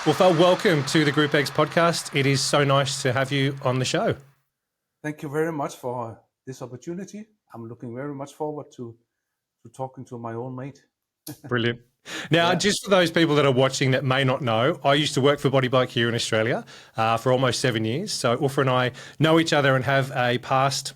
Uffe, welcome to the GROUPEX podcast. It is so nice to have you on the show. Thank you very much for this opportunity. I'm looking very much forward to talking to my own mate. Brilliant. Now, Yeah. just for those people that are watching that may not know, I used to work for Body Bike here in Australia for almost 7 years. So Uffe and I know each other and have a past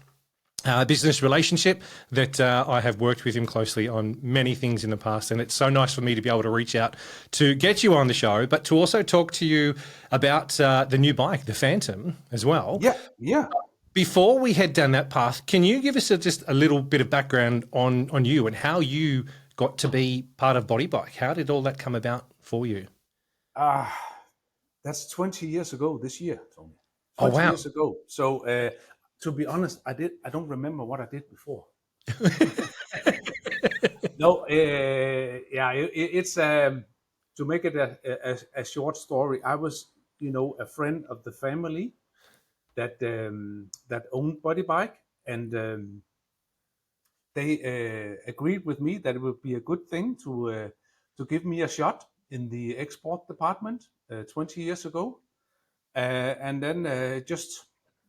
business relationship that I have worked with him closely on many things in the past. And it's so nice for me to be able to reach out to get you on the show, but to also talk to you about the new bike, the Phantom, as well. Yeah. Before we head down that path, can you give us just a little bit of background on you and how you got to be part of Body Bike? How did all that come about for you? That's 20 years ago this year, Tony. Oh, 20 wow. years ago. So to be honest, I don't remember what I did before. No, it's to make it a short story. I was, a friend of the family that owned Body Bike, and they agreed with me that it would be a good thing to give me a shot in the export department 20 years ago, and then just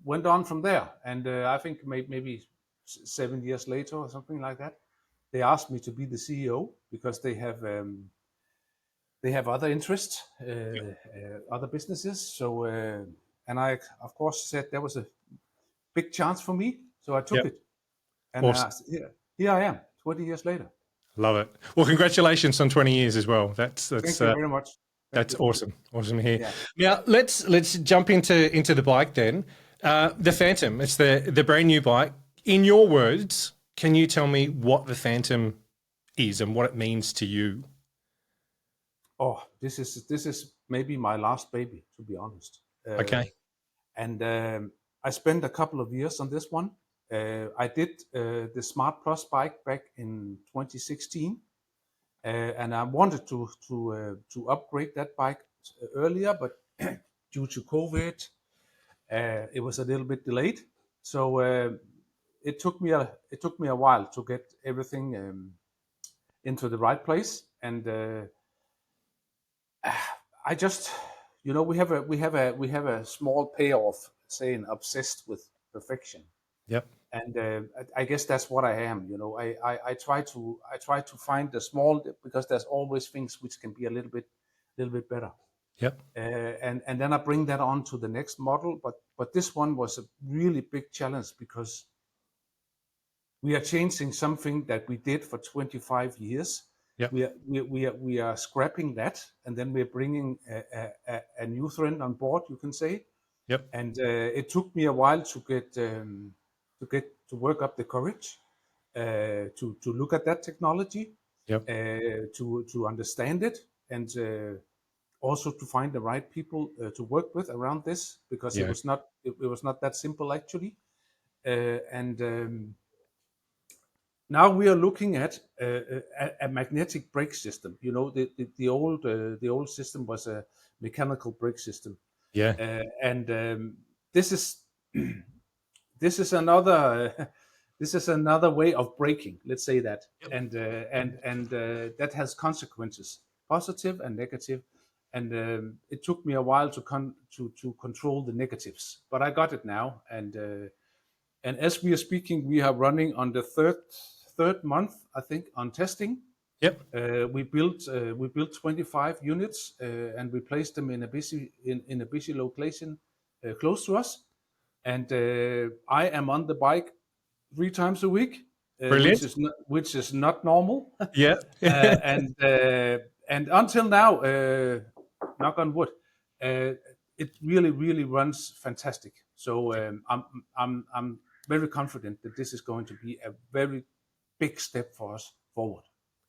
went on from there. And I think maybe 7 years later or something like that, they asked me to be the CEO because they have other interests, other businesses. So and I of course said there was a big chance for me, so I took Yep. it. And Awesome. here I am, 20 years later. Love it. Well, congratulations on 20 years as well. That's Thank you very much. Thank that's you. awesome. Awesome to hear. Yeah. Now let's jump into the bike then. The Phantom. It's the brand new bike. In your words, can you tell me what the Phantom is and what it means to you? Oh, this is maybe my last baby, to be honest. Okay. And I spent a couple of years on this one. I did the Smart Plus bike back in 2016, and I wanted to upgrade that bike earlier, but due to COVID, it was a little bit delayed. So it took me a while to get everything into the right place, and I just, we have a small payoff saying obsessed with perfection, Yep. and I guess that's what I am. I try to find the small, because there's always things which can be a little bit better. Yep. And then I bring that on to the next model. But this one was a really big challenge because we are changing something that we did for 25 years. Yep. We are scrapping that, and then we're bringing a new trend on board, you can say. Yep. And it took me a while to get to work up the courage to look at that technology, Yep. to understand it, and also to find the right people to work with around this, because Yeah. it was not that simple actually. And now we are looking at a magnetic brake system. The old system was a mechanical brake system, Yeah. and this is this is another this is another way of braking. Let's say that, and that has consequences, positive and negative. And it took me a while to control the negatives, but I got it now. And as we are speaking, we are running on the third month, I think, on testing. Yep. We built 25 units, and we placed them in a busy location close to us. And I am on the bike 3 times a week, Brilliant. which is not normal. Yeah. And until now, knock on wood, it really runs fantastic. So I'm very confident that this is going to be a very big step for us forward.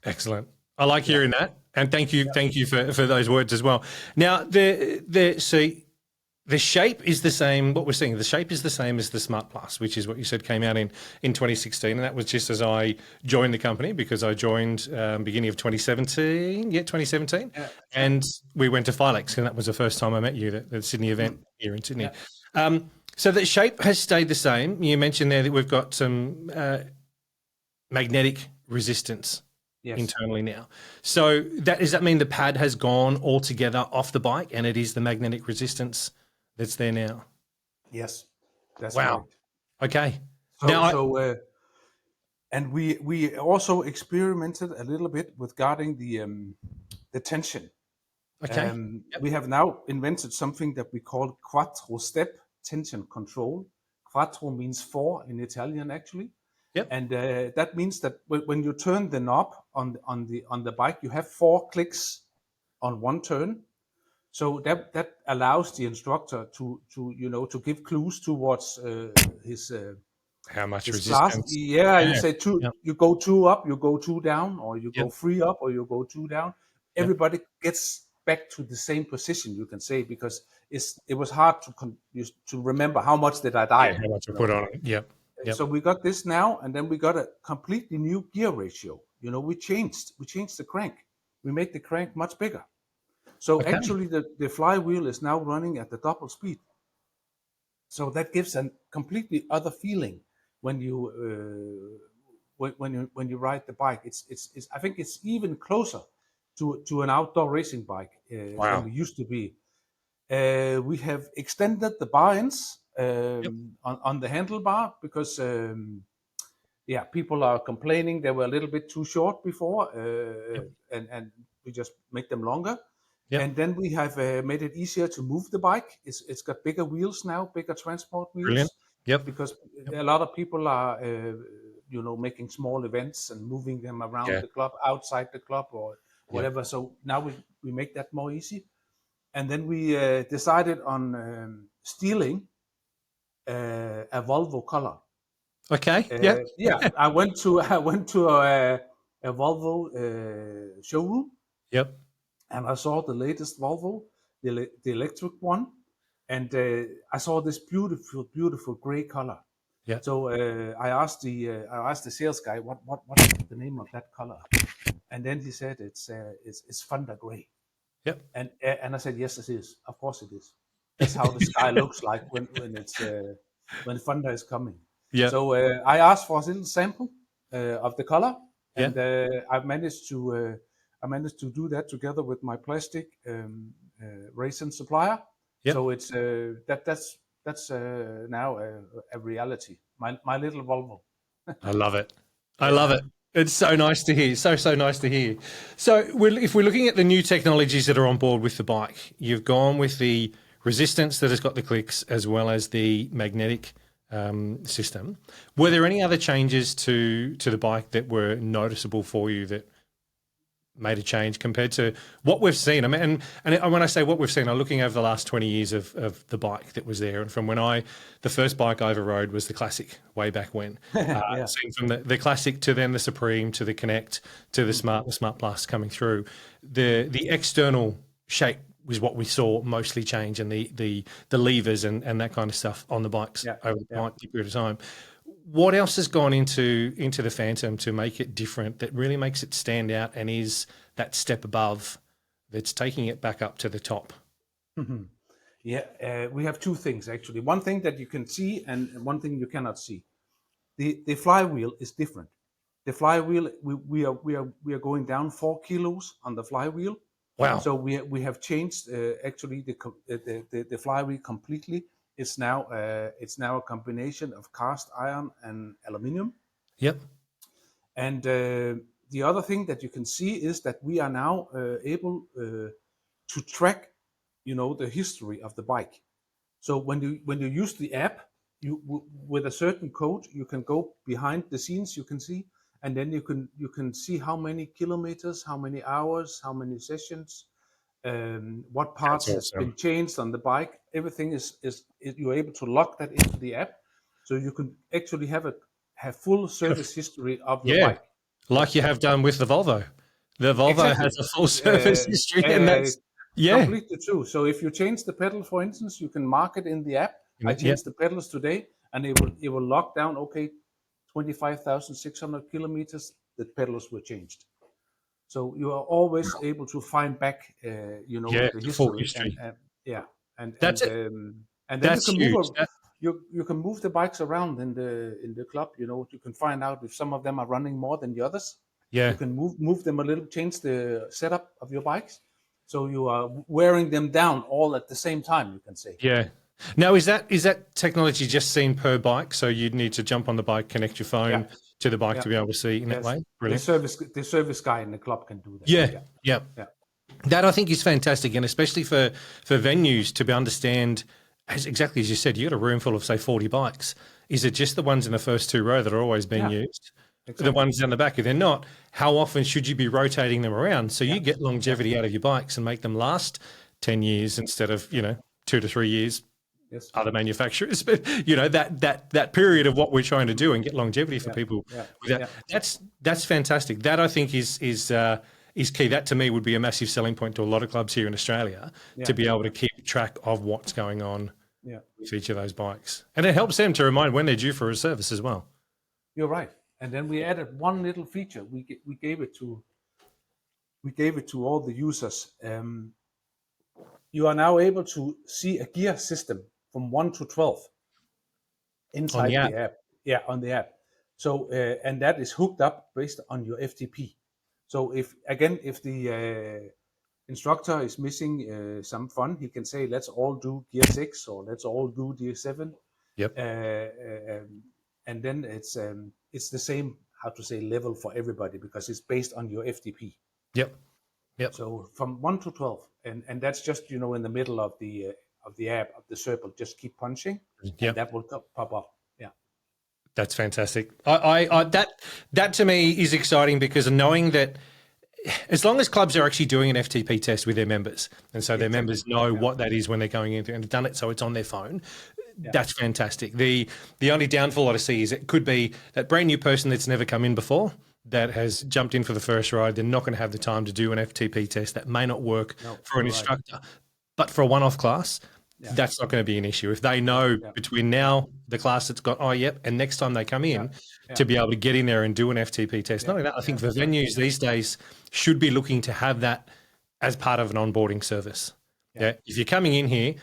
Excellent. I like Yeah. hearing that, and thank you for those words as well. Now, the shape is the same. What we're seeing, the shape is the same as the Smart Plus, which is what you said came out in 2016, and that was just as I joined the company, because I joined beginning of 2017. Yeah, 2017, and we went to Filex, and that was the first time I met you at the Sydney event here in Sydney. Yeah. So the shape has stayed the same. You mentioned there that we've got some magnetic resistance Yes. internally now. So does that mean the pad has gone altogether off the bike and it is the magnetic resistance that's there now? Yes. That's Wow. correct. Okay. So Now, and we also experimented a little bit regarding the tension. okay. Yep. We have now invented something that we call quattro step tension control. Quattro means four in Italian, actually, Yep. and that means that when you turn the knob on the bike, you have four clicks on one turn. So that allows the instructor to give clues towards his How much his class. resistance? Yeah, you Yeah. say two, Yep. you go two up, you go two down, or you go Yep. three up, or you go two down. Yep. Everybody gets back to the same position, you can say, because it was hard to remember how much did I Yeah. die. How much we put on it? Yep. Yep. So we got this now, and then we got a completely new gear ratio. We changed the crank. We made the crank much bigger. So Okay. actually, the flywheel is now running at the double speed. So that gives a completely other feeling when you when you ride the bike. It's I think it's even closer to an outdoor racing bike than Wow. we used to be. We have extended the bar ends Yep. on the handlebar because yeah, people are complaining they were a little bit too short before, Yep. and we just make them longer. Yep. And then we have made it easier to move the bike. It's got bigger wheels now, bigger transport Brilliant. wheels, Yep. because Yep. a lot of people are making small events and moving them around Yeah. the club, outside the club, or Yep. whatever. So now we make that more easy. And then we decided on stealing a Volvo color. Okay. Yep. Yeah, I went to I went to a Volvo showroom, Yep. and I saw the latest Volvo, the electric one, and I saw this beautiful, beautiful gray color. Yep. So I asked the sales guy what's the name of that color, and then he said it's Thunder Gray, Yep. and I said yes, it is. Of course it is. That's how the sky looks like when thunder is coming. Yep. So I asked for a little sample of the color, and Yep. I managed to do that together with my plastic resin supplier. Yep. So that's now a reality. My little Volvo. I love it. I love Yeah. it. It's so nice to hear. So nice to hear. So, if we're looking at the new technologies that are on board with the bike, you've gone with the resistance that has got the clicks as well as the magnetic system. Were there any other changes to the bike that were noticeable for you that made a change compared to what we've seen? I mean, and when I say what we've seen, I'm looking over the last 20 years of the bike that was there. And from the first bike I ever rode was the Classic way back when. Yeah. Seen from the Classic to then the Supreme to the Connect to the Smart Plus coming through. The external shape was what we saw mostly change, and the levers and that kind of stuff on the bikes Yeah. over the Yeah. period of time. What else has gone into the Phantom to make it different, that really makes it stand out and is that step above that's taking it back up to the top? Mhm. Yeah, we have two things actually. One thing that you can see, and one thing you cannot see. The flywheel is different. The flywheel, we are going down 4 kilos on the flywheel. Wow. So we have changed actually the flywheel completely. It's now a combination of cast iron and aluminium. Yep. And the other thing that you can see is that we are now able to track, the history of the bike. So when you use the app, with a certain code, you can go behind the scenes. You can see, and then you can see how many kilometers, how many hours, how many sessions, what That's parts has awesome. been changed on the bike. Everything is you're able to log that into the app, so you can actually have full service history of your Yeah, bike. Yeah, like you have done with the Volvo. The Volvo exactly. has a full service Uh, history, and uh, that's yeah. Completely true. So if you change the pedal, for instance, you can mark it in the app. I Yeah, changed the pedals today, and it will lock down. Okay, 25,600 kilometers. The pedals were changed. So you are always able to find back, yeah, the the full history, and history. yeah, and That's and it. um, and then you That's can move huge. you can move the bikes around in the club. You can find out if some of them are running more than the others. Yeah. You can move them a little, change the setup of your bikes, so you are wearing them down all at the same time. You can say. Yeah. Now, is that technology just seen per bike? So you'd need to jump on the bike, connect your Yeah, phone to the bike yeah. to be able to see in that Yes, way? Brilliant. the service guy in the club can do that. Yeah. Yeah, Yeah. yeah, That I think is fantastic, and especially for venues to be understand, as exactly as you said, you got a room full of say 40 bikes. Is it just the ones in the first two row that are always being yeah. used? The Exactly. ones down the back, if they're not, how often should you be rotating them around so Yeah, you get yeah. longevity out of your bikes and make them last 10 years instead of 2 to 3 years? Yes. Other manufacturers, but that period of what we're trying to do and get longevity for Yeah, people yeah, with that. yeah, That's fantastic. That I think is key. That to me would be a massive selling point to a lot of clubs here in Australia yeah, to be able to keep track of what's going on yeah. with each of those bikes, and it helps them to remind when they're due for a service as well. You're right. And then we added one little feature. We gave it to all the users. You are now able to see a gear system from 1 to 12 On the inside app. the app. Yeah, on the app. So and that is hooked up based on your FTP. So if the instructor is missing some fun, he can say, let's all do gear 6 or let's all do gear 7. Yep. And then it's the same, how to say, level for everybody because it's based on your FTP. Yep. Yep. So from 1 to 12, and that's just in the middle of the app of the circle. Just keep punching, and Yep. that will pop up. Yeah, That's fantastic. That to me is exciting because knowing that as long as clubs are actually doing an FTP test with their members, and so their exactly. members know Yeah, what that is when they're going in and have done it, so it's on their phone. yeah, That's fantastic. The only downfall I see is it could be that brand new person that's never come in before that has jumped in for the first ride. They're not going to have the time to do an FTP test. That may not work no, for an you're right. instructor, but for a one-off class, Yeah, that's not going to be an issue. If they yeah, know yeah, between now the class that's got and next time they come yeah, in yeah, to be able to get in there and do an FTP test. yeah, Not only that, I yeah. think for That's right. venues these days should be looking to have that as part of an onboarding service. Yeah, Yeah, if you're coming in here,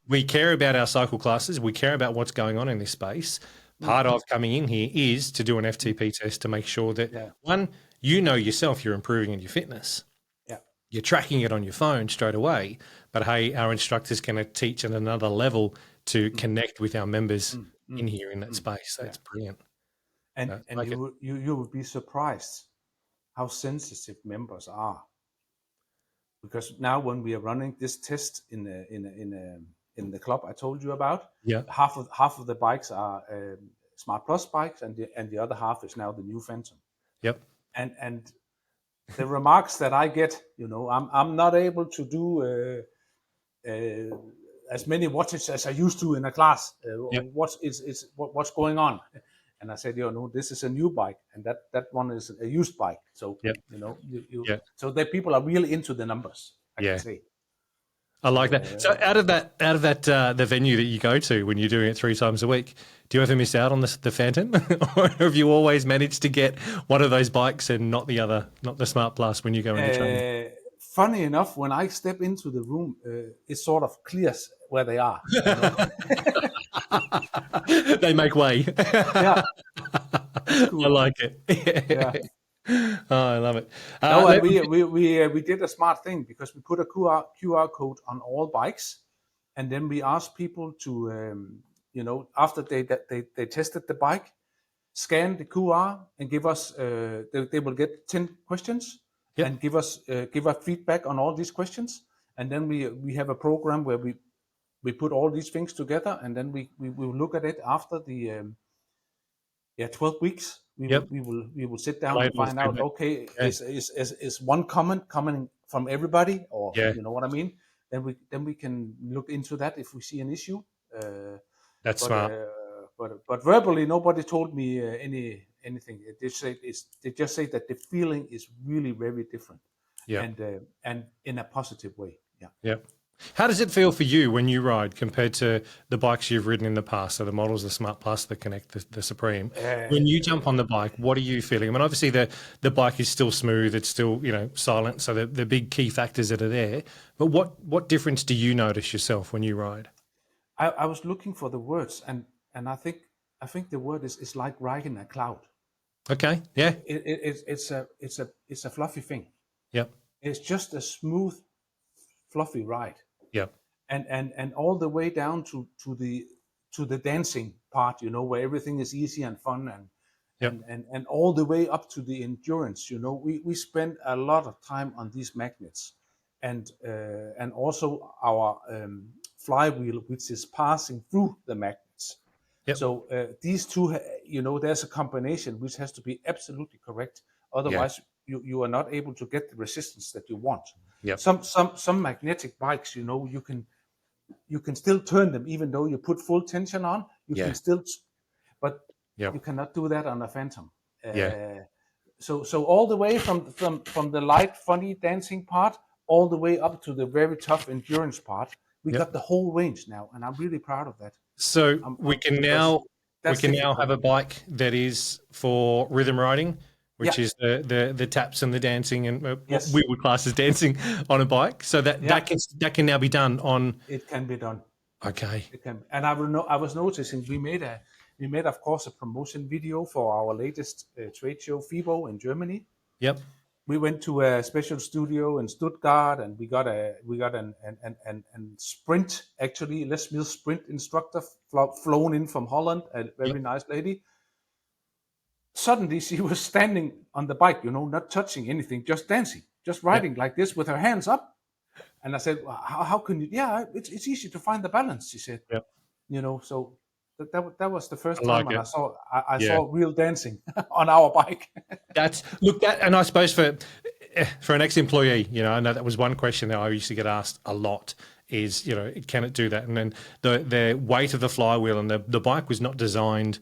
we care about our cycle classes. We care about what's going on in this space. mm, Part of coming in here is to do an mm, FTP test to make sure that yeah, one, you know yourself, you're improving in your fitness. yeah, You're tracking it on your phone straight away. But hey, our instructors can teach at another level to mm, connect with our members mm, in mm, here in that mm, space. yeah. That's brilliant. And I and like it. you would be surprised how sensitive members are, because now when we are running this test in the club I told you about, Yeah. half of the bikes are Smart Plus bikes, and the other half is now the new Phantom. Yep. And the remarks that I get, I'm not able to do as many watches as I used to in a class. Yep. What's going on? And I said, this is a new bike, and that one is a used bike. So Yep. Yeah. so that people are really into the numbers, I can Yeah. say. I So like that. So out of that, the venue that you go to when you're doing it 3 times a week, do you ever miss out on the Phantom, or have you always managed to get one of those bikes and not the other, not the Smart Plus when you go into training? funny enough, when I step into the room, it sort of clears where they are. You know? They make way. Yeah, it's I cool. like it. Yeah. Oh, I love it. No, and we did a smart thing because we put a QR code on all bikes, and then we asked people to, after they tested the bike, scan the QR and give us. They will get 10 questions Yep. and give us feedback on all these questions, and then we have a program where we put all these things together, and then we will look at it after the 12 weeks. Yep. We will sit down and Label find out, feedback. okay, Yeah. is one comment coming from everybody, or Yeah. you know what I mean? Then we can look into that if we see an issue. That's But smart. but verbally, nobody told me anything. They just say that the feeling is really very different, Yeah. and in a positive way. Yeah. Yeah. How does it feel for you when you ride compared to the bikes you've ridden in the past? So the models, the Smart Plus, the Connect, the Supreme. When you jump on the bike, what are you feeling? I mean, obviously the bike is still smooth. It's still, silent. So the big key factors that are there. But what difference do you notice yourself when you ride? I was looking for the words, and I think the word is like riding a cloud. Okay. Yeah. It's a fluffy thing. Yep. It's just a smooth, fluffy ride, Yep. and all the way down to the dancing part, where everything is easy and fun, and Yep. and all the way up to the endurance. We spend a lot of time on these magnets, and also our flywheel, which is passing through the magnets. Yep. So these two, there's a combination which has to be absolutely correct. Yeah. Otherwise, you are not able to get the resistance that you want. Yep. Some magnetic bikes, you can still turn them even though you put full tension on. You can Yeah. still, but Yep. you cannot do that on a Phantom. Yeah. So all the way from the light, funny dancing part, all the way up to the very tough endurance part, we Yep. got the whole range now, and I'm really proud of that. So Because we that's can now difficult. have a bike that is for rhythm riding, Yeah. which is the taps and the dancing and what Yes. we would class as dancing on a bike. So that Yeah. can now be done on. It can be done. Okay. It can. And I was noticing we made of course a promotion video for our latest trade show FIBO in Germany. Yep. We went to a special studio in Stuttgart, and we got an sprint, actually Les Mills sprint instructor flown in from Holland, a Yep. very nice lady. Suddenly she was standing on the bike, not touching anything, just dancing, just Yep. riding like this with her hands up. And I said, well, how can you? Yeah, it's easy to find the balance, she said. Yep. So that was the first I time like when it. I Yeah. saw real dancing on our bike. And I suppose for an ex-employee, I know that was one question that I used to get asked a lot is, can it do that? And then the weight of the flywheel and the bike was not designed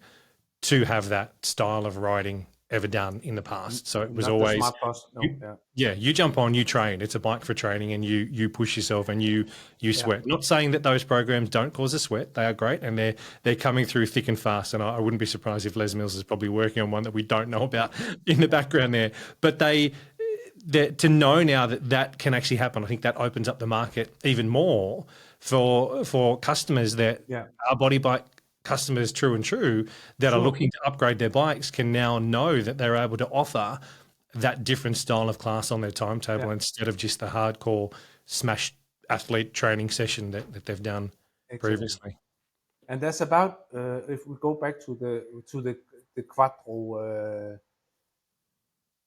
to have that style of riding ever done in the past. So it was Not the always, Smart Plus, no, you, yeah, yeah, you jump on, you train. It's a bike for training, and you push yourself and you yeah, sweat. Not saying that those programs don't cause a sweat; they are great, and they're coming through thick and fast. And I wouldn't be surprised if Les Mills is probably working on one that we don't know about in the background there. But to know now that can actually happen, I think that opens up the market even more for customers that yeah, are body bike customers, true, that are sure, looking to upgrade their bikes can now know that they're able to offer that different style of class on their timetable yeah, instead of just the hardcore smash athlete training session that they've done exactly. previously. And that's about if we go back to the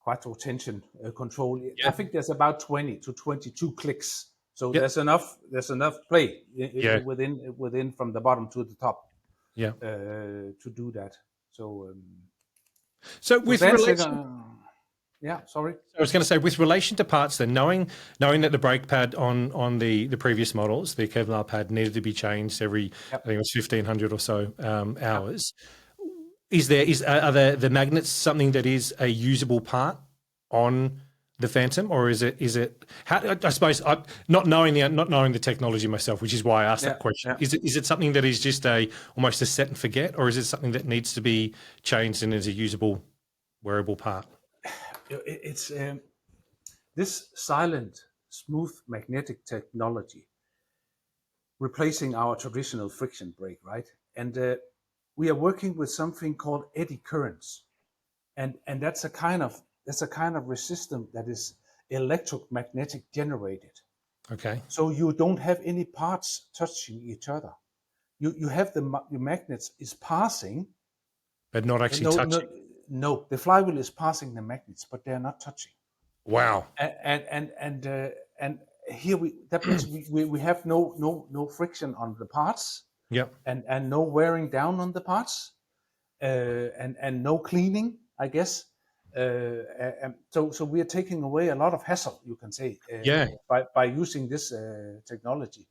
quattro tension control. I Yep. think there's about 20 to 22 clicks. So Yep. there's enough play Yeah. within from the bottom to the top Yeah. to do that. So So so with dancing. relation, Yeah, sorry. I was going to say, with relation to parts, then knowing that the brake pad on the previous models, the Kevlar pad needed to be changed every, I Yep. think it was 1,500 or so Yep. hours. Are the magnets something that is a usable part on the Phantom, or is it? How, I suppose not knowing the technology myself, which is why I asked Yeah. that question. Yeah. Is it something that is just almost a set and forget, or is it something that needs to be changed and is a usable wearable part? It's this silent, smooth magnetic technology replacing our traditional friction brake, right? And we are working with something called eddy currents, and that's a kind of resistance that is electromagnetic generated. Okay, So you don't have any parts touching each other. You have the magnets is passing. but not actually No, touching. no, no. The flywheel is passing the magnets, but they're not touching. Wow. And here that means we have no friction on the parts, Yep. and no wearing down on the parts, and no cleaning, I guess. So we are taking away a lot of hassle, you can say, Yeah. by using this technology.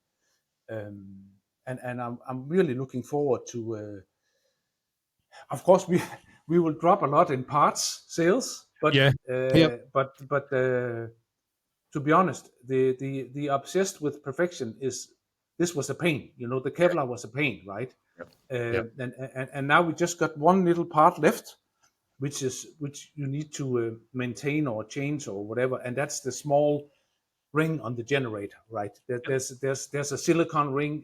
Um, and I'm really looking forward to. Of course, we will drop a lot in parts sales, but Yeah. Yep. uh, but but to be honest, the obsessed with perfection is this was a pain. The Kevlar was a pain, right? Yep. Yep. And now we just got one little part left, which you need to maintain or change or whatever, and that's the small ring on the generator, right? There's a silicon ring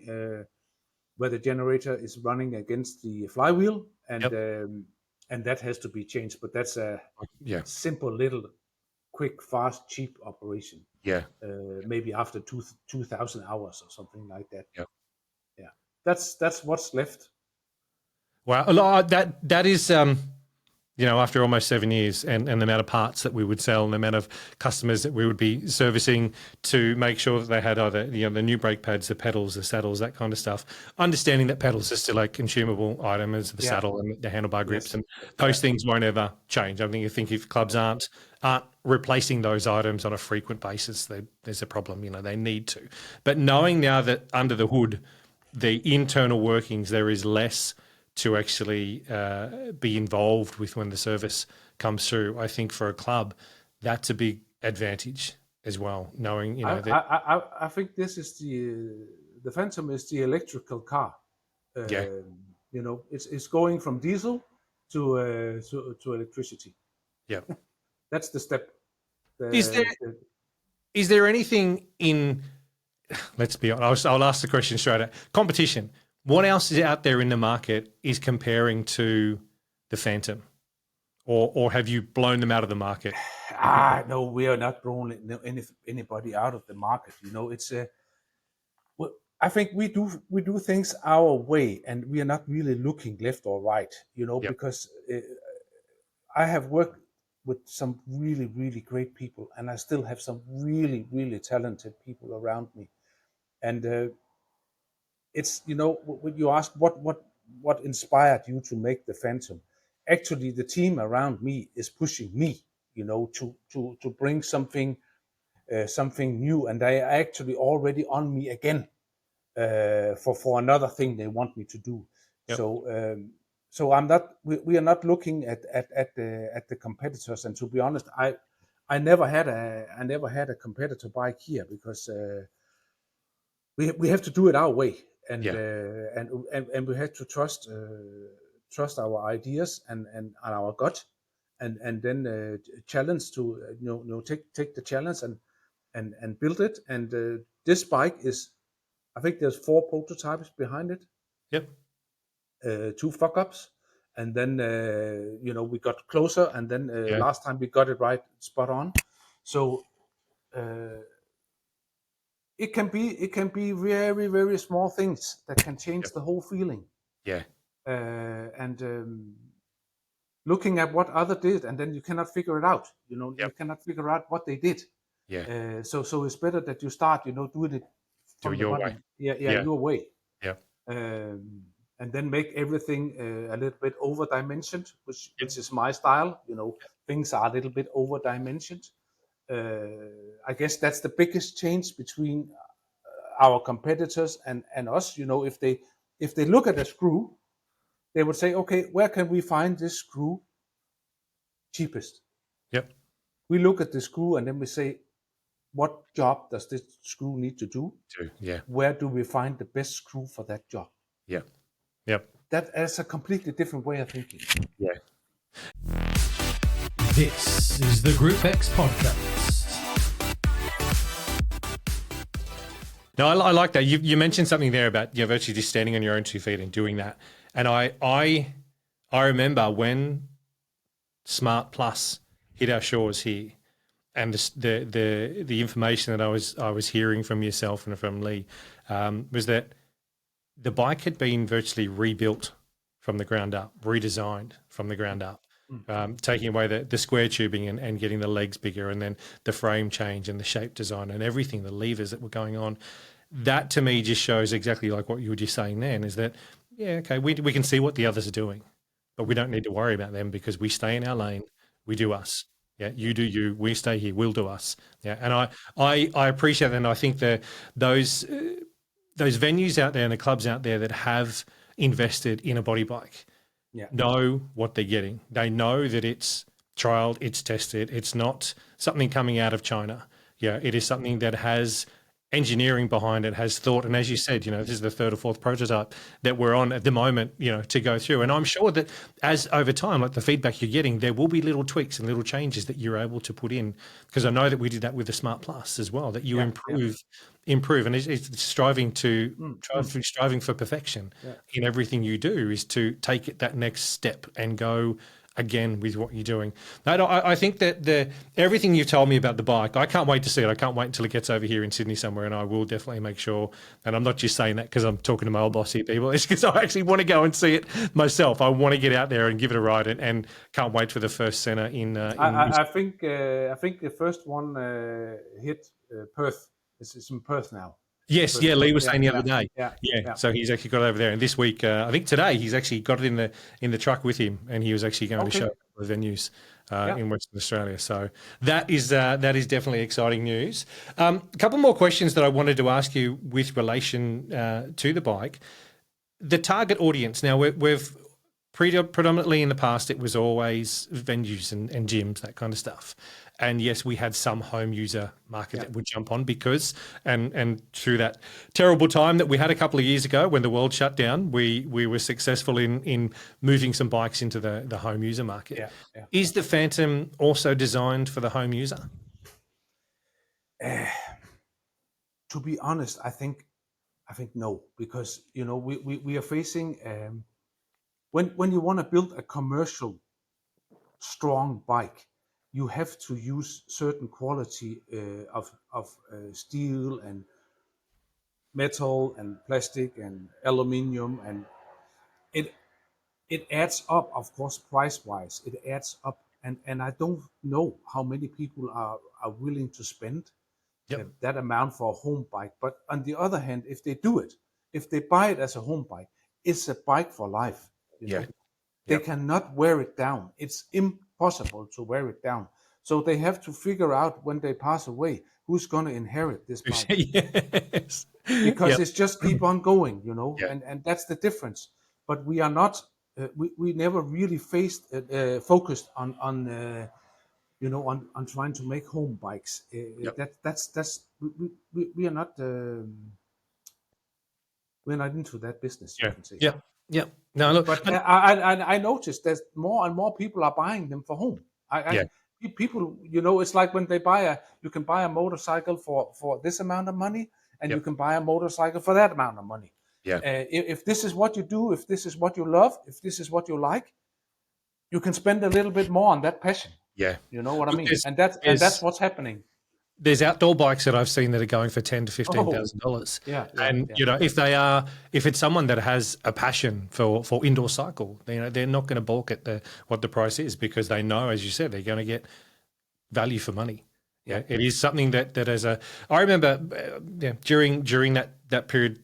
where the generator is running against the flywheel, and Yep. and that has to be changed. But that's a Yeah. simple, little, quick, fast, cheap operation. Yeah. Maybe after 2,000 hours or something like that. Yeah. Yeah, that's what's left. Wow. A lot, that is, after almost 7 years and the amount of parts that we would sell and the amount of customers that we would be servicing to make sure that they had either, the new brake pads, the pedals, the saddles, that kind of stuff. Understanding that pedals are still a consumable item as the Yeah. saddle and the handlebar grips, Yes. and those things won't ever change. I think if clubs aren't replacing those items on a frequent basis, there's a problem. They need to. But knowing now that under the hood, the internal workings, there is less to actually be involved with when the service comes through. I think for a club, that's a big advantage as well. Knowing that. I think this is the Phantom is the electrical car. Yeah. It's going from diesel to electricity. Yeah. That's the step. Is there The, the, is there anything in? Let's be honest. I'll ask the question straight out. Competition. What else is out there in the market is comparing to the Phantom, or have you blown them out of the market? no, we are not blowing anybody out of the market. It's well, I think we do things our way, and we are not really looking left or right. Yep. Because I have worked with some really, really great people, and I still have some really, really talented people around me. And it's when you ask what inspired you to make the Phantom, actually the team around me is pushing me, to bring something new, and they are actually already on me again for another thing they want me to do. Yep. So I'm not. We are not looking at the competitors. And to be honest, I never had a competitor bike here because we have to do it our way, and Yeah. and we have to trust our ideas and our gut, and then challenge to take the challenge and build it. And this bike is, I think there's 4 prototypes behind it, Yep. 2 fuck ups, and then we got closer, and then Yeah. last time we got it right, spot on. So uh, it can be very, very small things that can change Yep. the whole feeling. Yeah. And looking at what other did, and then you cannot figure it out. You Yep. cannot figure out what they did. Yeah. So it's better that you start, doing it Do from it the your way. bottom. Yeah, Yeah. your way. Yeah. And then make everything a little bit over dimensioned, which Yep. is my style. Things are a little bit over dimensioned. I guess that's the biggest change between our competitors and us. If they look at a screw, they would say, okay, where can we find this screw cheapest? Yep. We look at the screw and then we say, what job does this screw need to do? Yeah. Where do we find the best screw for that job? Yep. Yep. That's a completely different way of thinking. Yeah. This is the GROUPEX podcast. No, I like that. You mentioned something there about virtually just standing on your own 2 feet and doing that. And I remember when Smart Plus hit our shores here, and the information that I was hearing from yourself and from Lee was that the bike had been virtually rebuilt from the ground up, redesigned from the ground up. Taking away the square tubing and getting the legs bigger, and then the frame change and the shape design and everything, the levers that were going on. That to me just shows exactly like what you were just saying then, is that, okay, we can see what the others are doing, but we don't need to worry about them because we stay in our lane, we do us. Yeah, you do you, we stay here, we'll do us. Yeah, and I appreciate that, and I think those venues out there and the clubs out there that have invested in a body bike know what they're getting. They know that it's trialed, it's tested. It's not something coming out of China. Yeah, it is something that has engineering behind it, has thought. And as you said, this is the 3rd or 4th prototype that we're on at the moment, to go through. And I'm sure that as over time, like the feedback you're getting, there will be little tweaks and little changes that you're able to put in, because I know that we did that with the Smart Plus as well, that you improve. And it's striving for perfection in everything you do, is to take it that next step and go again with what you're doing. No, I think that everything you've told me about the bike, I can't wait to see it. I can't wait until it gets over here in Sydney somewhere, and I will definitely make sure. And I'm not just saying that because I'm talking to my old boss here, people. It's because I actually want to go and see it myself. I want to get out there and give it a ride, and can't wait for the first centre in. I think the first one hit Perth. It's in Perth now. Yes, yeah, Lee was saying the other day. Yeah. So he's actually got it over there, and this week, I think today, he's actually got it in the truck with him, and he was actually going to show a couple of venues in Western Australia. So that is definitely exciting news. A couple more questions that I wanted to ask you with relation to the bike. The target audience. Now we've predominantly in the past, it was always venues and gyms, that kind of stuff. And yes, we had some home user market that would jump on because, and through that terrible time that we had a couple of years ago when the world shut down, we were successful in moving some bikes into the home user market. Yeah. Is the Phantom also designed for the home user? To be honest, I think no, because we are facing when you want to build a commercial strong bike, you have to use certain quality of steel and metal and plastic and aluminium, and it adds up, of course, price wise. It adds up, and I don't know how many people are willing to spend that amount for a home bike. But on the other hand, if they do it, if they buy it as a home bike, it's a bike for life. They cannot wear it down. It's impossible to wear it down. So they have to figure out when they pass away who's going to inherit this bike. Yes. Because it's just keep on going, and that's the difference. But we are not. We never really focused on trying to make home bikes. That's we are not. We're not into that business. You can say. Yeah. No, look, but I noticed that more and more people are buying them for home. People, it's like when you can buy a motorcycle for this amount of money, and you can buy a motorcycle for that amount of money. If this is what you do, if this is what you love, if this is what you like, you can spend a little bit more on that passion. You know what I mean? And that's what's happening. There's outdoor bikes that I've seen that are going for $10,000 to $15,000. If it's someone that has a passion for indoor cycle, they're not going to balk at what the price is, because they know, as you said, they're going to get value for money. It is something that I remember during that period,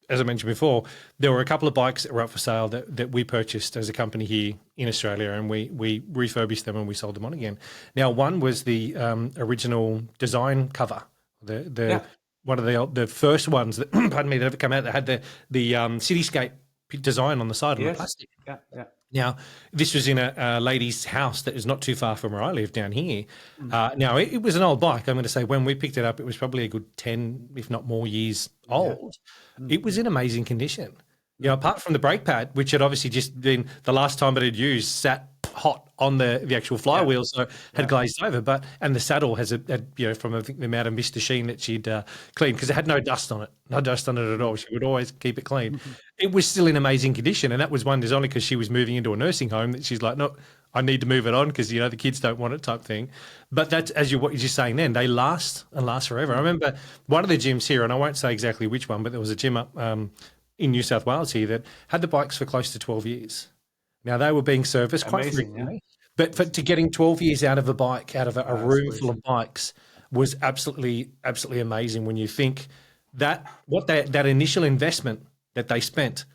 as I mentioned before, there were a couple of bikes that were up for sale that we purchased as a company here in Australia, and we refurbished them and we sold them on again. Now, one was the original design cover, one of the first ones that pardon me, that ever come out, that had the cityscape design on the side of the plastic. Now, this was in a lady's house that is not too far from where I live down here. Now, it was an old bike. I'm going to say when we picked it up, it was probably a good 10, if not more years old. It was in amazing condition. Apart from the brake pad, which had obviously just been the last time it had used, sat hot on the actual flywheel, so had glazed over. And the saddle has from I think the amount of Mr. Sheen that she'd cleaned, because it had no dust on it at all. She would always keep it clean. It was still in amazing condition, and that was one. There's only because she was moving into a nursing home that she's like, no, I need to move it on because the kids don't want it, type thing. But that's what you're just saying. Then they last forever. I remember one of the gyms here, and I won't say exactly which one, but there was a gym up in New South Wales here that had the bikes for close to 12 years. Now, they were being serviced quite frequently, but to getting 12 years out of a bike, out of a room full of bikes, was absolutely amazing when you think that that initial investment that they spent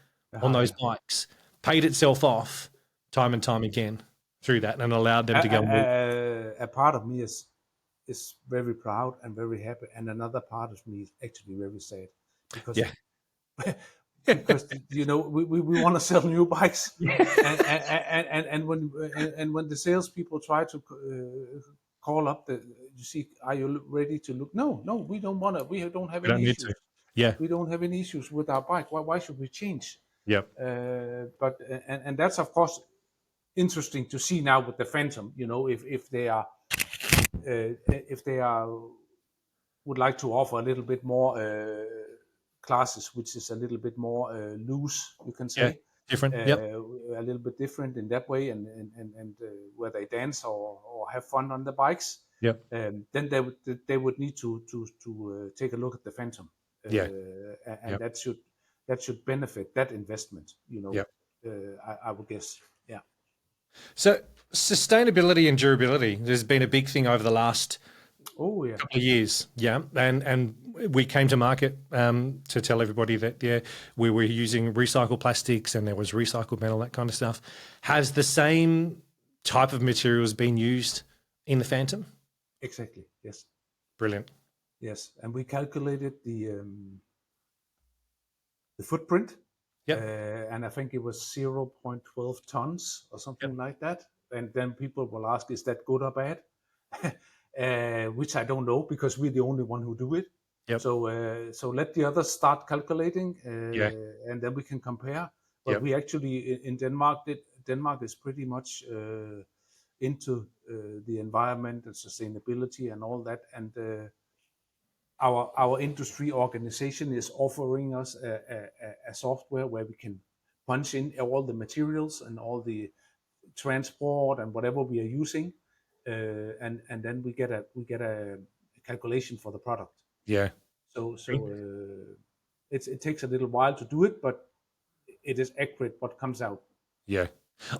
on those bikes paid itself off time and time again through that, and allowed them to go. A part of me is very proud and very happy, and another part of me is actually very sad because because we want to sell new bikes, and when the salespeople try to call up are you ready to look? No, we don't want to. We don't have any issues. We don't have any issues with our bike. Why should we change? But that's of course interesting to see now with the Phantom. If they are would like to offer a little bit more classes, which is a little bit more loose, you can say. Different. Yep. a little bit different in that way, and where they dance or have fun on the bikes. Yep. Then they would need to take a look at the Phantom, Yeah. and Yep. that should benefit that investment. Yep. I would guess. Yeah. So sustainability and durability, there's been a big thing over the last Oh yeah. couple of years. Yeah. And we came to market to tell everybody that, we were using recycled plastics and there was recycled metal, that kind of stuff. Has the same type of materials been used in the Phantom? Exactly. Yes. Brilliant. Yes. And we calculated the footprint. Yep. And I think it was 0.12 tons or something like that. And then people will ask, is that good or bad? Which I don't know, because we're the only one who do it. Yep. So let the others start calculating, Yeah. and then we can compare. But Yep. we actually in Denmark is pretty much into the environment and sustainability and all that. And our industry organization is offering us a software where we can punch in all the materials and all the transport and whatever we are using, and then we get a calculation for the product. Yeah. So it takes a little while to do it, but it is accurate what comes out. Yeah.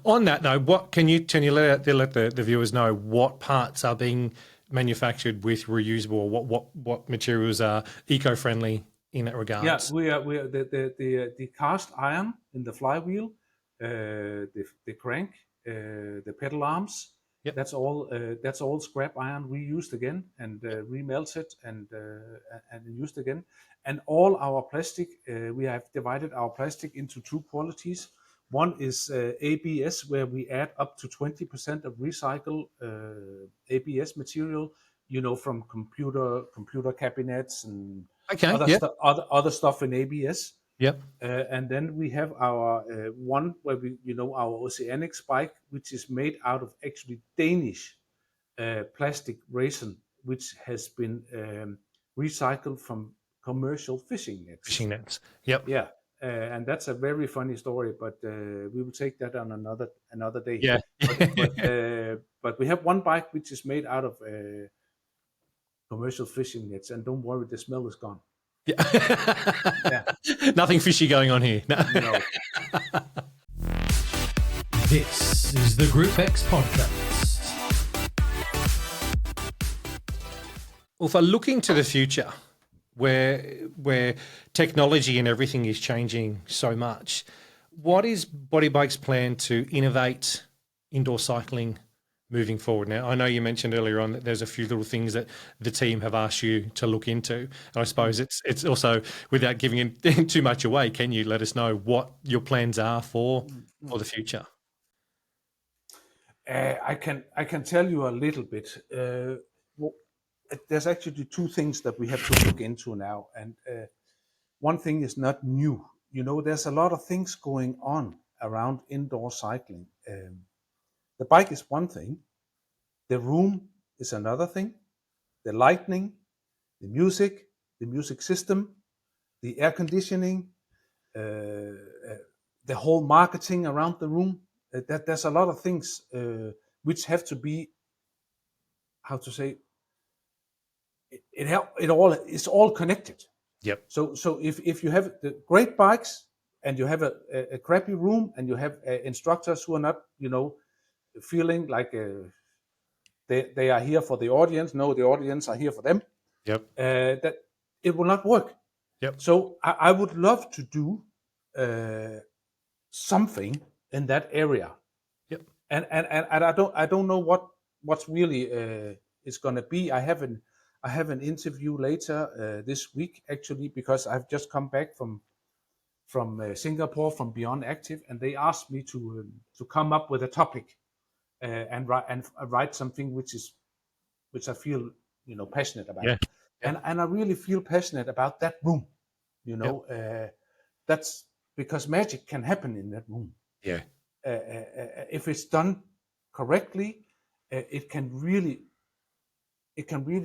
On that note, what can you let the viewers know what parts are being manufactured with reusable, or what materials are eco-friendly in that regard? Yeah, we are the cast iron in the flywheel, the crank, the pedal arms. Yep. That's all scrap iron reused again and remelted and used again. And all our plastic, we have divided our plastic into two qualities. One is ABS, where we add up to 20% of recycled ABS material, from computer cabinets and Okay. other Yeah. stuff, other stuff in ABS. Yep. And then we have our one where our Oceanic spike, which is made out of actually Danish plastic resin, which has been recycled from commercial fishing nets. Fishing nets. Yep. Yeah, and that's a very funny story, but we will take that on another day. Yeah. But we have one bike which is made out of commercial fishing nets, and don't worry, the smell is gone. Yeah. Yeah. Nothing fishy going on here. No. No. This is the GROUPEX podcast. Well, for looking to the future, where technology and everything is changing so much, what is Body Bike's plan to innovate indoor cycling moving forward? Now, I know you mentioned earlier on that there's a few little things that the team have asked you to look into. And I suppose it's also, without giving it too much away, can you let us know what your plans are for the future? I can tell you a little bit. There's actually two things that we have to look into now, and one thing is not new. There's a lot of things going on around indoor cycling. The bike is one thing, the room is another thing, the lighting, the music system, the air conditioning, the whole marketing around the room. There's a lot of things which have to be, how to say, it's all connected. Yep. So if you have the great bikes and you have a crappy room and you have instructors who are not feeling like they are here for the audience, no, the audience are here for them. Yep. That it will not work. Yep. So I would love to do something in that area. Yep. And I don't know what's really is going to be. I have an interview later this week, actually, because I've just come back from Singapore, from Beyond Active, and they asked me to come up with a topic and write something which I feel passionate about. Yeah. And I really feel passionate about that room. That's because magic can happen in that room. Yeah. If it's done correctly, it can really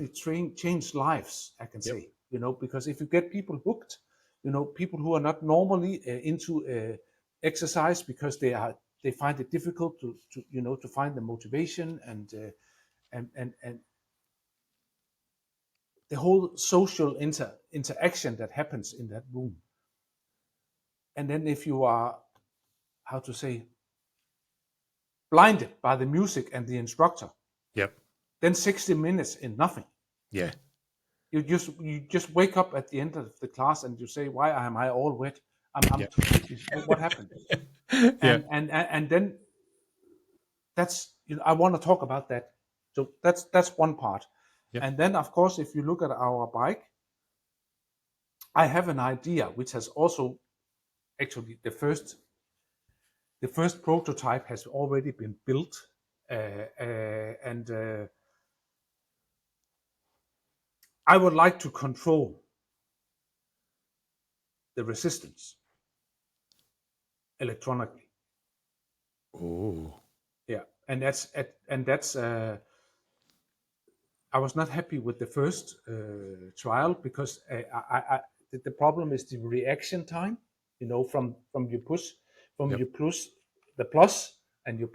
change lives, I can say. Because if you get people hooked, people who are not normally into exercise because they find it difficult to find the motivation and the whole social interaction that happens in that room. And then if you are, how to say, blinded by the music and the instructor, Yep. then 60 minutes in nothing. Yeah. You just wake up at the end of the class and you say, "Why am I all wet? I'm Yeah. too sleepy. What happened?" Yeah. And then that's I want to talk about that. So that's one part. Yep. And then of course, if you look at our bike, I have an idea which has also actually the first prototype has already been built, and I would like to control the resistance electronically. Oh. Yeah, and that's I was not happy with the first trial because the problem is the reaction time. From you push Yep. the plus and you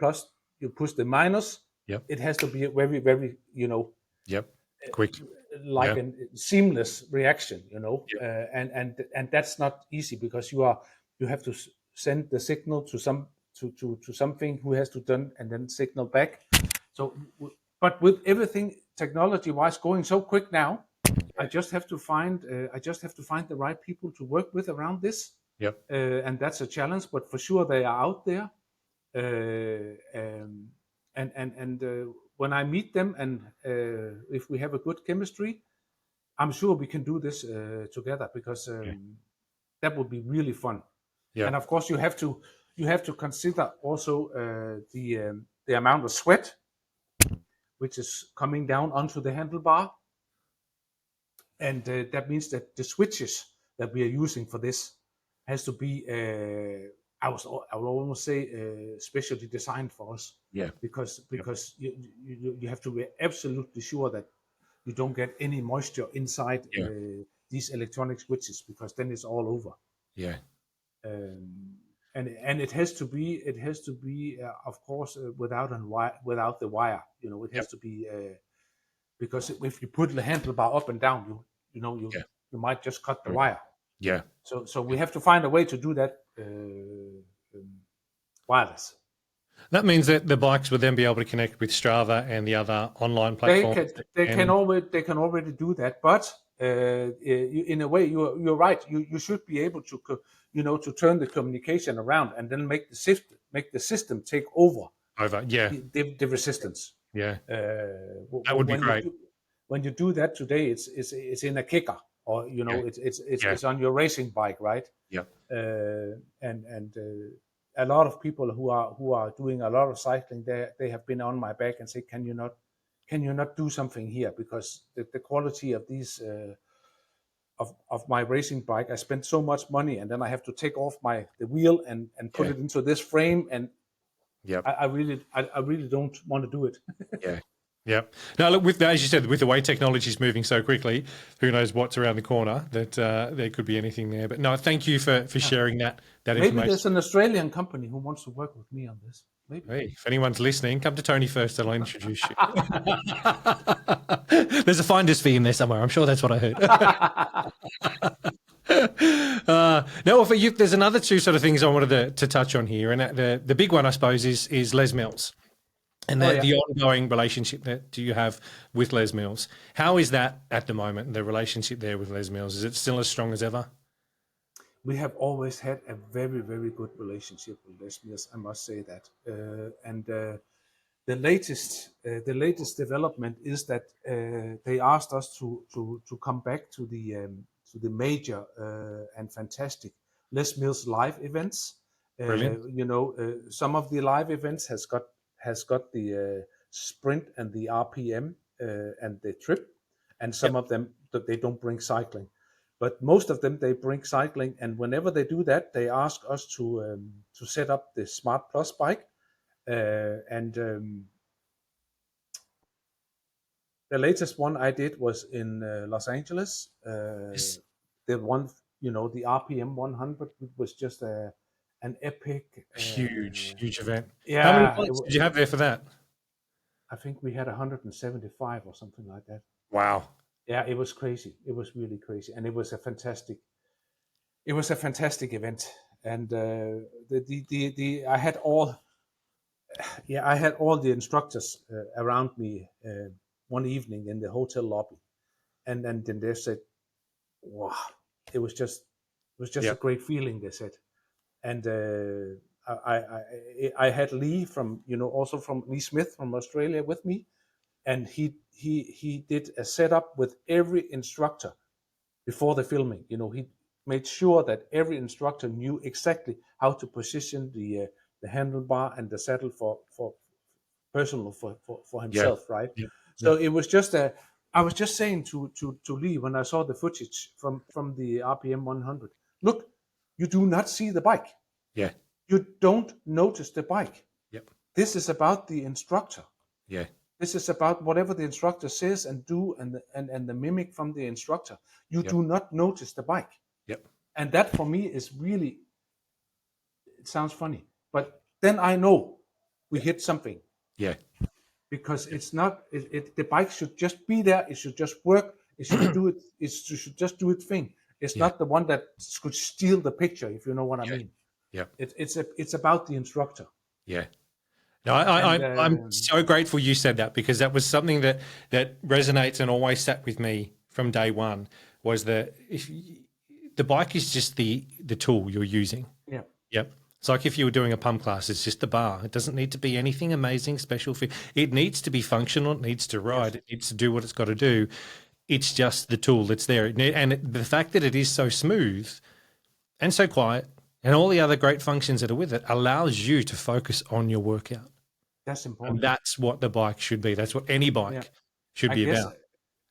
push the minus. Yep. It has to be a very very Yep. Quick. like Yeah. a seamless reaction. Yeah. And that's not easy because you have to send the signal to something who has to done and then signal back. So, but with everything technology-wise going so quick now, I just have to find the right people to work with around this, Yep. and that's a challenge. But for sure, they are out there, and when I meet them, and if we have a good chemistry, I'm sure we can do this together because Yeah. that would be really fun. Yeah. And of course, you have to consider also the amount of sweat which is coming down onto the handlebar, and that means that the switches that we are using for this has to be I will almost say specially designed for us, Yeah. because Yep. you have to be absolutely sure that you don't get any moisture inside Yeah. these electronic switches, because then it's all over. Yeah. And it has to be of course without the wire. It has Yep. to be because if you put the handlebar up and down, Yeah. you might just cut the Right. wire. Yeah. So we have to find a way to do that wireless. That means that the bikes would then be able to connect with Strava and the other online They platforms. can already do that, but in a way you're right. You should be able to to turn the communication around and then make the system take over Over. Yeah. the resistance. Yeah. That would be When great. when you do that today, it's in a kicker, or Yeah. Yeah. it's on your racing bike, right? Yep. And a lot of people who are doing a lot of cycling, they have been on my back and say, can you not do something here, because the quality of these of my racing bike, I spent so much money, and then I have to take off the wheel and put Yeah. it into this frame, and Yep. I really don't want to do it. Yeah. Yep. Now, look, as you said, with the way technology is moving so quickly, who knows what's around the corner, that there could be anything there. But no, thank you for sharing that Maybe information. there's an Australian company who wants to work with me on this. Maybe. Hey, if anyone's listening, come to Tony first and I'll introduce you. There's a finder's fee in there somewhere. I'm sure that's what I heard. No, for you, there's another two sort of things I wanted to touch on here. And the big one, I suppose, is Les Mills. And the ongoing relationship that you have with Les Mills. How is that at the moment, the relationship there with Les Mills? Is it still as strong as ever? We have always had a very, very good relationship with Les Mills, I must say that. And the latest development is that they asked us to come back to the major and fantastic Les Mills live events. Brilliant. Some of the live events has got the sprint and the RPM and the trip, and some of them that they don't bring cycling. But most of them, they bring cycling, and whenever they do that, they ask us to set up the Smart Plus bike. And the latest one I did was in Los Angeles. Yes. The one, the RPM 100 was just a an epic. Huge event. How many Yeah, bikes did you have there for that? I think we had 175 or something like that. Wow. Yeah, it was crazy. It was really crazy, and it was a fantastic. It was a fantastic event, and I had all. Yeah, I had all the instructors around me one evening in the hotel lobby, and then they said, "Wow, it was just a Yep. great feeling." They said, and I had Lee from also from Lee Smith from Australia with me, and he did a setup with every instructor before the filming. He made sure that every instructor knew exactly how to position the handlebar and the saddle for personal for Yeah. himself, right? Yep. So Yep. it was just a. I was just saying to Lee when I saw the footage from the RPM 100. Look, you do not see the bike. Yeah. You don't notice the bike. Yep. This is about the instructor. Yeah. This is about whatever the instructor says and do, and the mimic from the instructor. You Yep. do not notice the bike, Yep. and that for me is really. It sounds funny, but then I know we hit something. Yeah. Because it's not the bike should just be there, it should just work, it should do it, should just do its thing. It's Yeah. not the one that could steal the picture, if you know what I Yeah. mean. Yep. It's about the instructor. Yeah. No, And I'm so grateful you said that, because that was something that resonates and always sat with me from day one, was that the bike is just the tool you're using. yeah, Yep. It's like if you were doing a pump class, it's just the bar. It doesn't need to be anything amazing, special. It needs to be functional. It needs to ride. yes, It needs to do what it's got to do. It's just the tool that's there. And the fact that it is so smooth and so quiet and all the other great functions that are with it allows you to focus on your workout. that's And important. that's what the bike should be. That's what any Yeah, bike should I be guess about.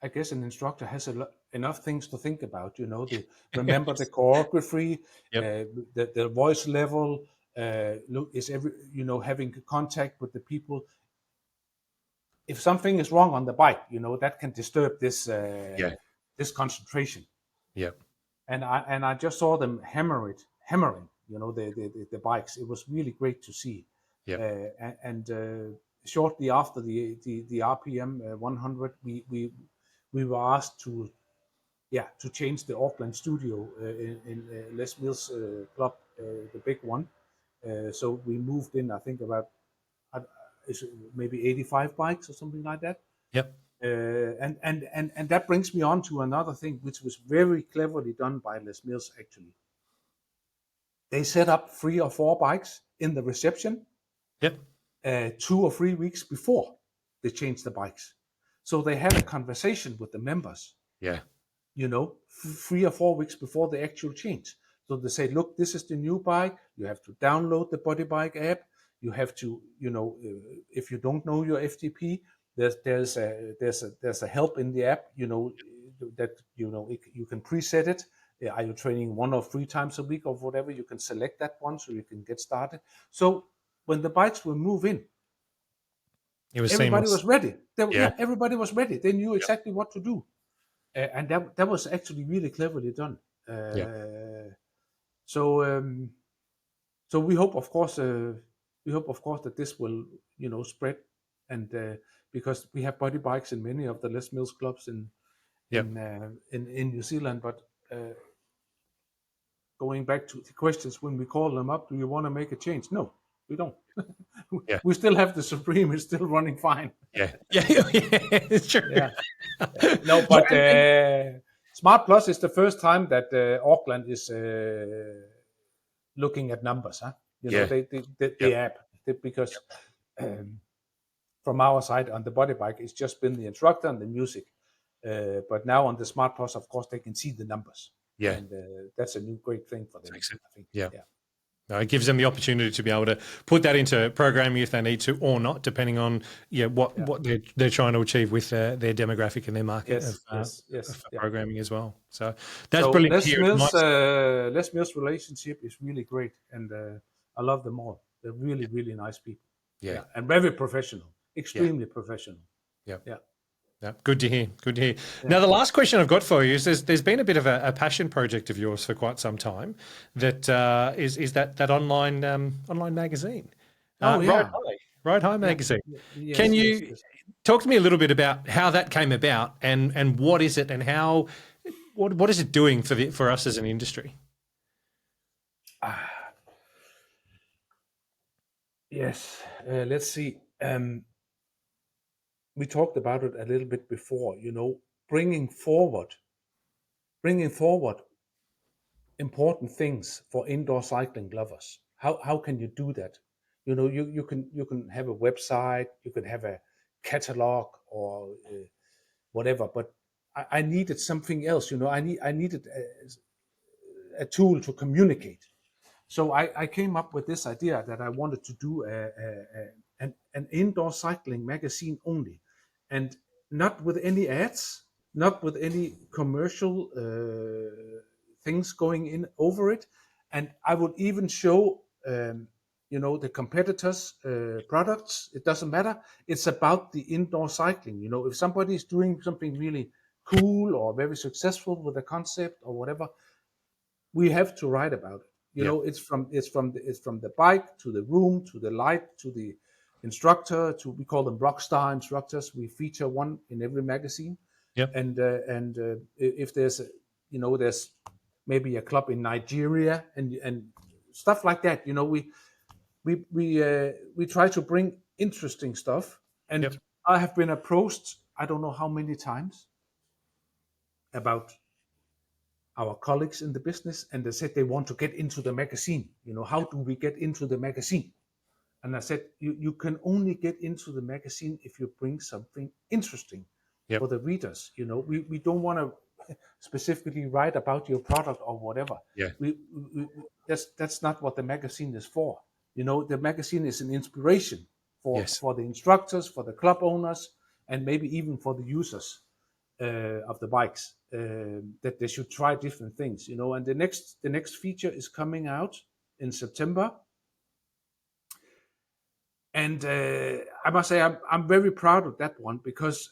I guess an instructor has enough things to think about. The remember the choreography, Yep. the voice level. Look, is every having contact with the people. If something is wrong on the bike, that can disturb Yeah. this concentration. Yep. And I just saw them hammering, the bikes. It was really great to see. Yep. And shortly after the RPM 100, we were asked to change the Auckland studio in Les Mills club, the big one. So we moved in, I think about uh, maybe 85 bikes or something like that. Yep. And that brings me on to another thing, which was very cleverly done by Les Mills. Actually, they set up 3 or 4 bikes in the reception Yep. 2 or 3 weeks before they changed the bikes, so they had a conversation with the members. Yeah. 3 or 4 weeks before the actual change. So they say, look, this is the new bike. You have to download the Body Bike app. You have to, if you don't know your FTP, there's a help in the app, that you can preset it. Are you training 1 or 3 times a week or whatever? You can select that one so you can get started. So when the bikes will move in, It was everybody seamless. was ready. Yeah. Everybody was ready. They knew Yep. exactly what to do. And that was actually really cleverly done. Yeah. So we hope, of course, that this will, spread, and because we have body bikes in many of the Les Mills clubs in Yep. in New Zealand. But going back to the questions, when we call them up, do you want to make a change? No, we don't. Yeah. We still have the Supreme; it's still running fine. Yeah. Yeah. It's true. Yeah. No, but Smart Plus is the first time that Auckland is looking at numbers. Yeah. The app, because from our side on the body bike, it's just been the instructor and the music. But now on the Smart Plus, of course, they can see the numbers. Yeah. And that's a new great thing for them, I think. Yeah. No, it gives them the opportunity to be able to put that into programming if they need to, or not, depending on what they're trying to achieve with their demographic and their market of programming as well. So that's brilliant to hear. Les Mills relationship is really great, and I love them all. They're really nice people. Yeah. And very professional, extremely professional. Yeah. Yeah. Yeah, good to hear. Good to hear. Now, the last question I've got for you is: there's been a bit of a passion project of yours for quite some time. That is that online magazine, Oh yeah, Ride High yeah, magazine. Can yes, yes, you yes. talk to me a little bit about how that came about and what is it and how what is it doing for us as an industry? Yes, let's see. We talked about it a little bit before. Bringing forward important things for indoor cycling lovers. How can you do that? You can have a website, you can have a catalog or whatever. But I needed something else. I needed a tool to communicate. So I came up with this idea that I wanted to do an indoor cycling magazine only, and not with any ads, not with any commercial things going in over it, and I would even show the competitors' products. It doesn't matter. It's about the indoor cycling. If somebody is doing something really cool or very successful with a concept or whatever, we have to write about it. Yep. It's from the bike to the room to the light to the instructor to, we call them rock star instructors. We feature one in every magazine, Yep. and if there's maybe a club in Nigeria and stuff like that. We try to bring interesting stuff, and Yep. I have been approached I don't know how many times about our colleagues in the business, and they said they want to get into the magazine. How do we get into the magazine? And I said, you can only get into the magazine if you bring something interesting for Yep. the readers. We don't want to specifically write about your product or whatever. Yeah. That's not what the magazine is for. The magazine is an inspiration Yes. for the instructors, for the club owners, and maybe even for the users of the bikes, that they should try different things. And the next feature is coming out in September, and I must say I'm very proud of that one because,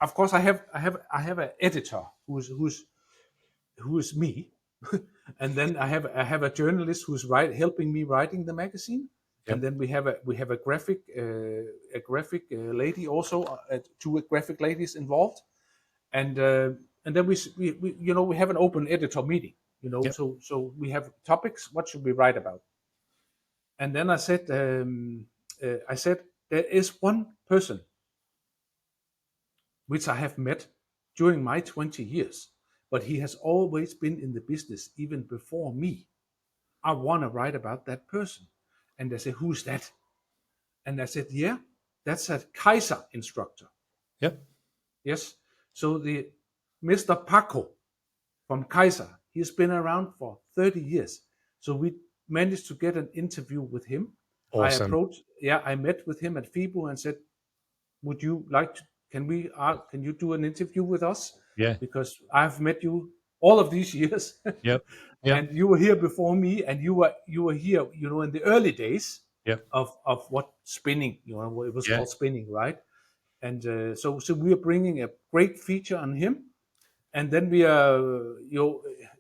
of course, I have an editor who is me, and then I have a journalist who's helping me writing the magazine, and Yep. then we have a graphic lady also, two graphic ladies involved, and then we have an open editor meeting. Yep. So we have topics. What should we write about? And then I said there is one person which I have met during my 20 years, but he has always been in the business even before me. I want to write about that person. And they said, who's that? And I said, yeah, that's a Kaiser instructor. Yep. Yes. So the Mr. Paco from Kaiser, he's been around for 30 years. So we managed to get an interview with him. Awesome. I met with him at FIBO and said, would you like to, can you do an interview with us? Yeah. Because I've met you all of these years. Yep. Yep. And you were here before me, and you were here, in the early days Yep. of what spinning, it was Yeah. called spinning, right? And so we are bringing a great feature on him, and then we are,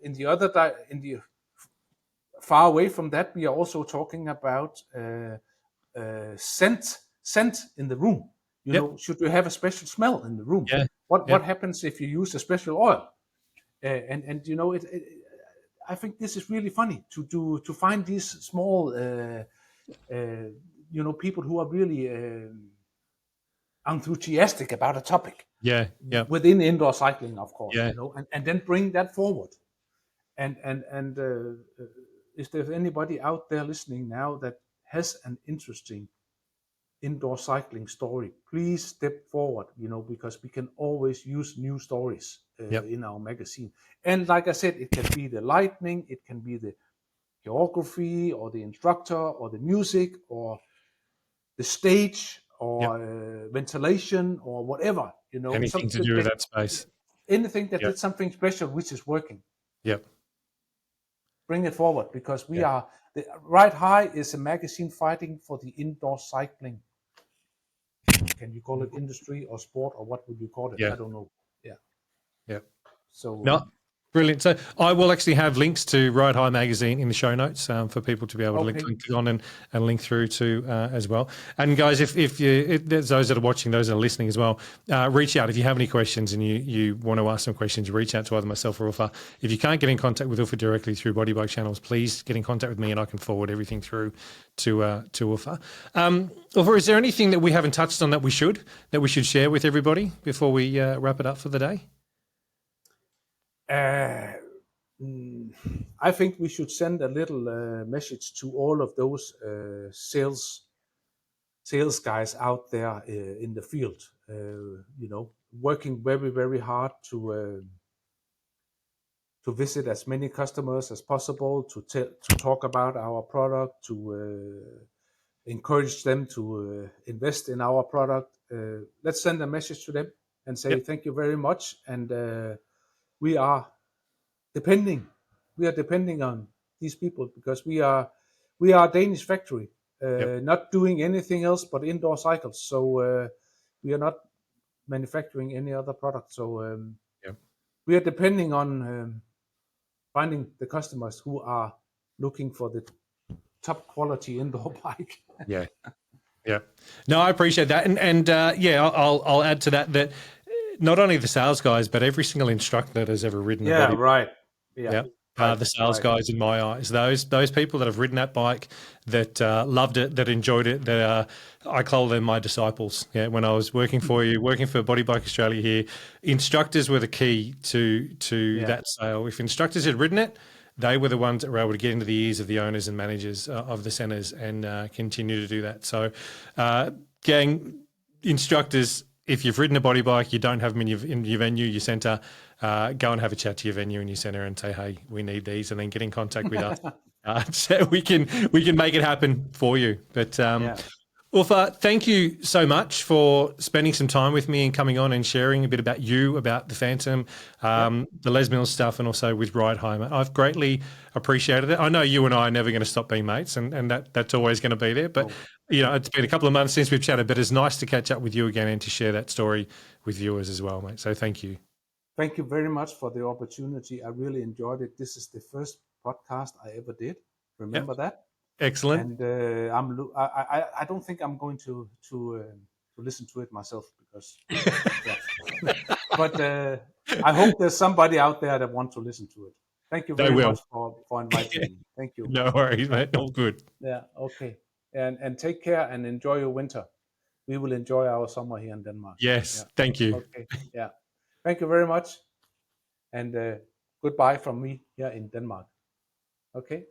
in the far away from that, we are also talking about scent in the room. Yep. Should you have a special smell in the room? Yeah. What Yep. happens if you use a special oil? And I think this is really funny to find these small people who are really enthusiastic about a topic Yeah. Yep. within indoor cycling, of course. Yeah. And then bring that forward. And if there's anybody out there listening now that has an interesting indoor cycling story, please step forward, because we can always use new stories Yep. in our magazine. And like I said, it can be the lightning, it can be the geography or the instructor or the music or the stage or ventilation or whatever, Anything to do with that space. anything that Yep. did something special which is working. Yep. Bring it forward, because we Yep. are Ride High is a magazine fighting for the indoor cycling can you call it industry or sport, or what would you call it? Yeah. I don't know. Yeah. Yeah. So No, brilliant. So I will actually have links to Ride High Magazine in the show notes for people to be able to okay. link on and link through to as well. And guys, if there's those that are watching, those that are listening as well, reach out if you have any questions and you want to ask some questions. Reach out to either myself or Uffe. If you can't get in contact with Uffe directly through Body Bike channels, please get in contact with me and I can forward everything through to Uffe. Uffe, is there anything that we haven't touched on that we should share with everybody before we wrap it up for the day? I think we should send a little message to all of those sales guys out there in the field. Working very, very hard to visit as many customers as possible, to talk about our product, to encourage them to invest in our product. Let's send a message to them and say thank you very much, and we are depending on these people, because we are a Danish factory, not doing anything else but indoor cycles. So we are not manufacturing any other product. So we are depending on finding the customers who are looking for the top quality indoor bike. Yeah. Yeah. No, I appreciate that. And I'll add to that not only the sales guys, but every single instructor that has ever ridden a body. Right. Yeah. The sales guys, in my eyes, those people that have ridden that bike, that loved it, that enjoyed it, that I call them my disciples. Yeah, when I was working for Body Bike Australia here, instructors were the key to that sale. If instructors had ridden it, they were the ones that were able to get into the ears of the owners and managers of the centres and continue to do that. So, gang, instructors, if you've ridden a body bike, you don't have them in your venue, your centre, go and have a chat to your venue and your centre and say, hey, we need these, and then get in contact with us so we can make it happen for you. But Uffe, thank you so much for spending some time with me and coming on and sharing a bit about you, about the Phantom, the Les Mills stuff, and also with Ride Home. I've greatly appreciated it. I know you and I are never going to stop being mates, and that's always going to be there. But, it's been a couple of months since we've chatted, but it's nice to catch up with you again and to share that story with viewers as well, mate. So thank you. Thank you very much for the opportunity. I really enjoyed it. This is the first podcast I ever did. Remember that? Excellent. And I don't think I'm going to listen to it myself, because but I hope there's somebody out there that wants to listen to it. Thank you very much for inviting me. Thank you. No worries, mate. All good. Yeah. Okay. And take care and enjoy your winter. We will enjoy our summer here in Denmark. Yes. Thank you. Okay. Yeah. Thank you very much. And goodbye from me here in Denmark. Okay.